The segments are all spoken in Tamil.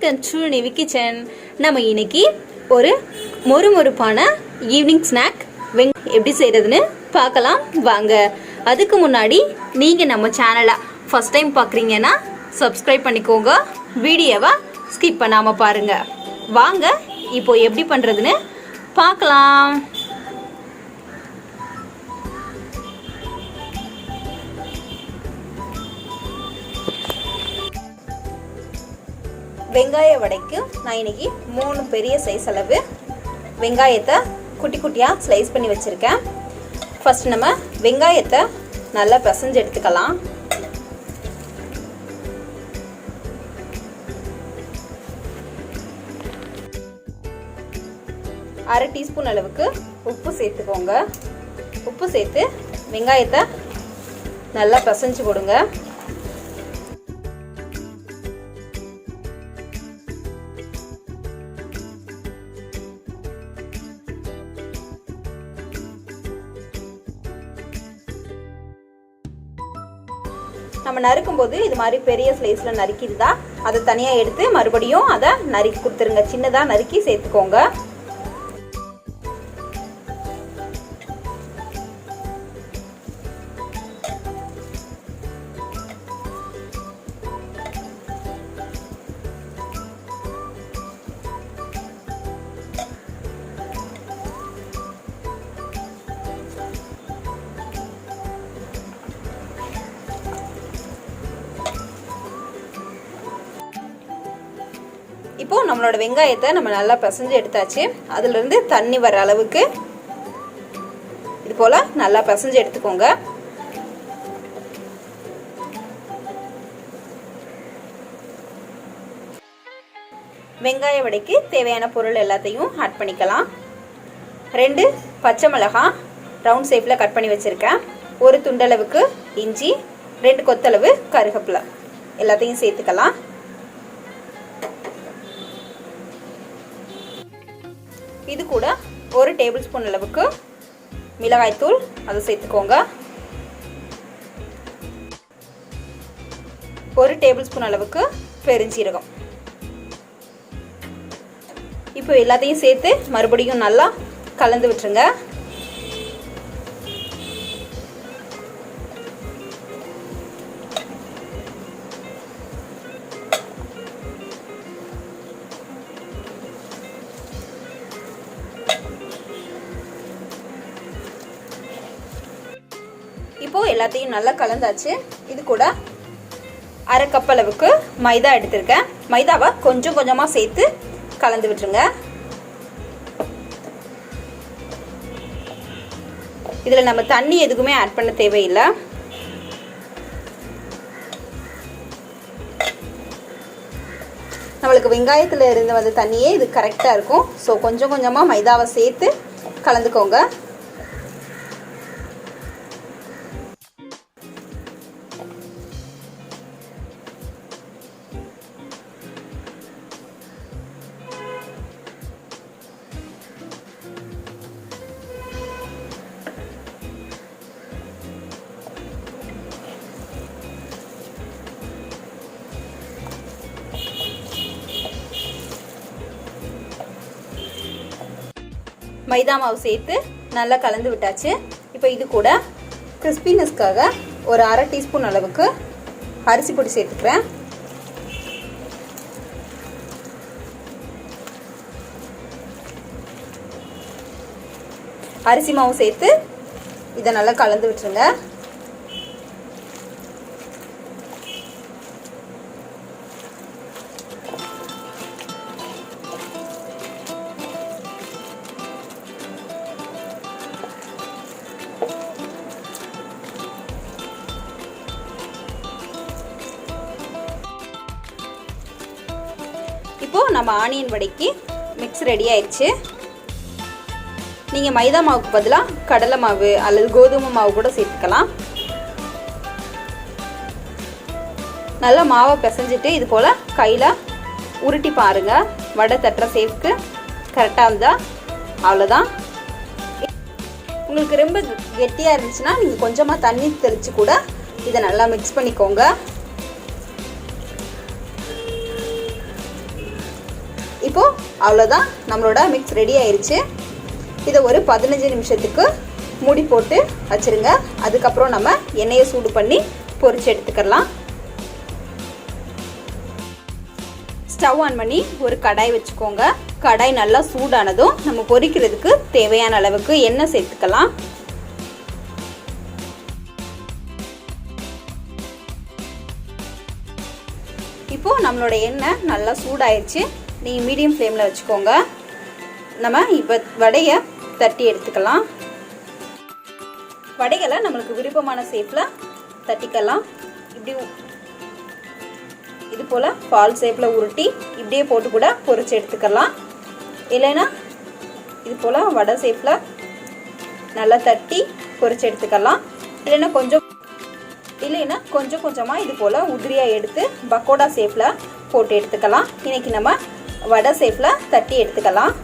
Welcome to Nivi kitchen. நம்ம இன்னைக்கு ஒரு மொறுமொறுப்பான ஈவினிங் ஸ்நாக் எப்படி செய்கிறதுன்னு பார்க்கலாம் வாங்க. அதுக்கு முன்னாடி நீங்கள் நம்ம சேனலை ஃபஸ்ட் டைம் பார்க்குறீங்கன்னா சப்ஸ்கிரைப் பண்ணிக்கோங்க. வீடியோவை ஸ்கிப் பண்ணாமல் பாருங்கள். வாங்க இப்போ எப்படி பண்ணுறதுன்னு பார்க்கலாம். வெங்காய வடைக்கு நான் இன்னைக்கு 3 பெரிய சைஸ் அளவு வெங்காயத்தை குட்டி குட்டியாக ஸ்லைஸ் பண்ணி வச்சுருக்கேன். ஃபர்ஸ்ட் நம்ம வெங்காயத்தை நல்லா பிசைஞ்சு எடுத்துக்கலாம். அரை டீஸ்பூன் அளவுக்கு உப்பு சேர்த்துக்கோங்க. உப்பு சேர்த்து வெங்காயத்தை நல்லா பிசைஞ்சு கொடுங்க. நம்ம நறுக்கும் போது இது மாதிரி பெரிய ஸ்லைஸ்ல நறுக்கிடுதா அதை தனியா எடுத்து மறுபடியும் அதை நறுக்கி கொடுத்துருங்க. சின்னதா நறுக்கி சேர்த்துக்கோங்க. இப்போ நம்மளோட வெங்காயத்தை நம்ம நல்லா பிசைஞ்சு எடுத்தாச்சு. அதிலிருந்து தண்ணி வர அளவுக்கு இது போல நல்லா பிசைஞ்சு எடுத்துக்கோங்க. வெங்காய வடைக்கு தேவையான பொருள் எல்லாத்தையும் ஆட் பண்ணிக்கலாம். 2 பச்சை மிளகாய் ரவுண்ட் ஷேப்ல கட் பண்ணி வச்சிருக்கேன். 1 துண்டளவுக்கு இஞ்சி, 2 கொத்தளவு கருவேப்பிலை எல்லாத்தையும் சேர்த்துக்கலாம். இது கூட 1 டேபிள் ஸ்பூன் அளவுக்கு மிளகாய்த்தூள் அதை சேர்த்துக்கோங்க. 1 டேபிள் ஸ்பூன் அளவுக்கு பெருஞ்சீரகம். இப்போ எல்லாத்தையும் சேர்த்து மறுபடியும் நல்லா கலந்து விட்டுருங்க. இப்போ எல்லாத்தையும் நல்லா கலந்தாச்சு. இது கூட அரை கப் அளவுக்கு மைதா எடுத்திருக்கேன். மைதாவை கொஞ்சம் கொஞ்சமாக சேர்த்து கலந்து விட்டுருங்க. இதில் நம்ம தண்ணி எதுக்குமே ஆட் பண்ண தேவையில்லை. நம்மளுக்கு வெங்காயத்தில் இருந்து வந்த தண்ணியே இது கரெக்டாக இருக்கும். ஸோ கொஞ்சம் கொஞ்சமாக மைதாவை சேர்த்து கலந்துக்கோங்க. மைதா மாவு சேர்த்து நல்லா கலந்து விட்டாச்சு. இப்போ இது கூட கிறிஸ்பினஸ்க்காக ஒரு அரை டீஸ்பூன் அளவுக்கு அரிசி பொடி சேர்த்துக்கிறேன். அரிசி மாவு சேர்த்து இதை நல்லா கலந்து விட்டுருங்க. இப்போ நம்ம ஆனியன் வடைக்கு மிக்ஸ் ரெடி ஆயிடுச்சு. நீங்கள் மைதா மாவுக்கு பதிலாக கடலை மாவு அல்லது கோதுமை மாவு கூட சேர்த்துக்கலாம். நல்லா மாவை பிசைஞ்சிட்டு இது போல் கையில் உருட்டி பாருங்கள். வடை தட்டுற சேஃப்க்கு கரெக்டாக இருந்தால் அவ்வளோதான். உங்களுக்கு ரொம்ப கெட்டியாக இருந்துச்சுன்னா நீங்கள் கொஞ்சமாக தண்ணி தெளித்து கூட இதை நல்லா மிக்ஸ் பண்ணிக்கோங்க. அவ்வளோதான், நம்மளோட மிக்ஸ் ரெடி ஆயிடுச்சு. இதை ஒரு 15 நிமிஷத்துக்கு மூடி போட்டு வச்சுருங்க. அதுக்கப்புறம் நம்ம எண்ணெயை சூடு பண்ணி பொரிச்சு எடுத்துக்கலாம். ஸ்டவ் ஆன் பண்ணி ஒரு கடாய் வச்சுக்கோங்க. கடாய் நல்லா சூடானதும் நம்ம பொரிக்கிறதுக்கு தேவையான அளவுக்கு எண்ணெய் சேர்த்துக்கலாம். இப்போது நம்மளோட எண்ணெய் நல்லா சூடாயிடுச்சு. நீங்கள் மீடியம் ஃப்ளேமில் வச்சுக்கோங்க. நம்ம இப்போ வடையை தட்டி எடுத்துக்கலாம். வடைகளை நம்மளுக்கு விருப்பமான ஷேப்பில் தட்டிக்கலாம். இப்படி இது போல் பால் ஷேப்பில் உருட்டி இப்படியே போட்டு கூட பொரிச்சு எடுத்துக்கலாம். இல்லைன்னா இது போல் வடை ஷேப்பில் நல்லா தட்டி பொரிச்சு எடுத்துக்கலாம். இல்லைன்னா கொஞ்சம் கொஞ்சமாக இது போல் உதிரியாக எடுத்து பக்கோடா ஷேப்பில் போட்டு எடுத்துக்கலாம். இன்றைக்கி நம்ம வடை ஷேப்பில் தட்டி எடுத்துக்கலாம்.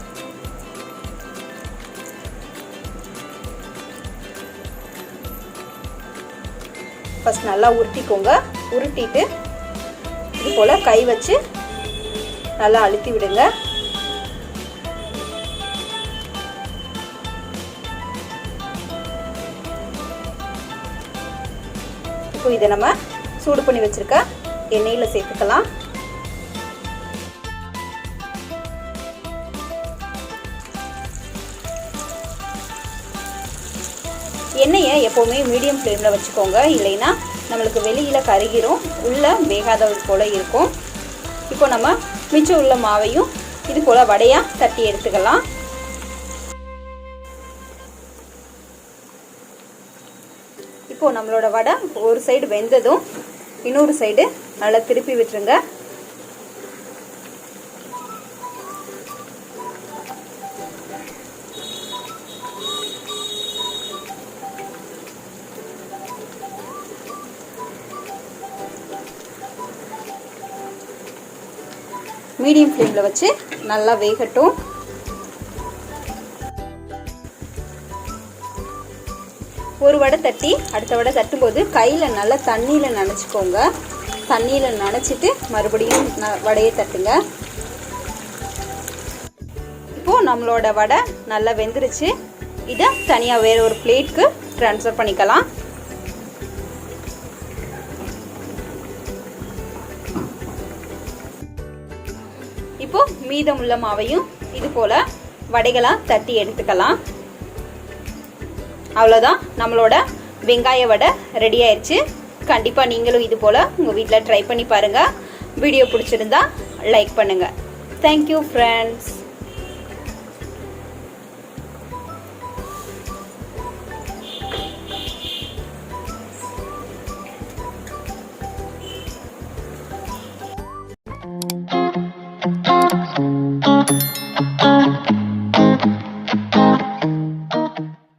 ஃபஸ்ட் நல்லா உருட்டிக்கோங்க. உருட்டிட்டு இது போல் கை வச்சு நல்லா அழுத்தி விடுங்க. இப்போ இதை நம்ம சூடு பண்ணி வச்சிருக்க எண்ணெயில் சேர்த்துக்கலாம். எண்ணெயை எப்போவுமே மீடியம் ஃப்ளேமில் வச்சுக்கோங்க. இல்லைன்னா நம்மளுக்கு வெளியில் கருகிரும், உள்ளே வேகாதது போல் இருக்கும். இப்போ நம்ம மிச்சம் உள்ள மாவையும் இது போல் வடையாக தட்டி எடுத்துக்கலாம். இப்போது நம்மளோட வடை ஒரு சைடு வெந்ததும் இன்னொரு சைடு நல்லா திருப்பி விட்டுருங்க. மீடியம் ஃப்ளேமில் வச்சு நல்லா வேகட்டும். ஒரு வடை தட்டி அடுத்த வடை தட்டும்போது கையில் நல்லா தண்ணியில் நனைச்சிக்கோங்க. தண்ணியில் நனைச்சிட்டு மறுபடியும் வடையை தட்டுங்க. இப்போது நம்மளோட வடை நல்லா வெந்துருச்சு. இதை தனியாக வேறு ஒரு பிளேட்க்கு ட்ரான்ஸ்ஃபர் பண்ணிக்கலாம். இப்போ மீதமுள்ள மாவையும் இது போல வடைகளா தட்டி எடுத்துக்கலாம். அவ்வளோதான், நம்மளோட வெங்காய வடை ரெடி ஆயிடுச்சு. கண்டிப்பாக நீங்களும் இது போல் உங்கள் வீட்டில் ட்ரை பண்ணி பாருங்கள். வீடியோ பிடிச்சிருந்தா லைக் பண்ணுங்கள். Thank you friends.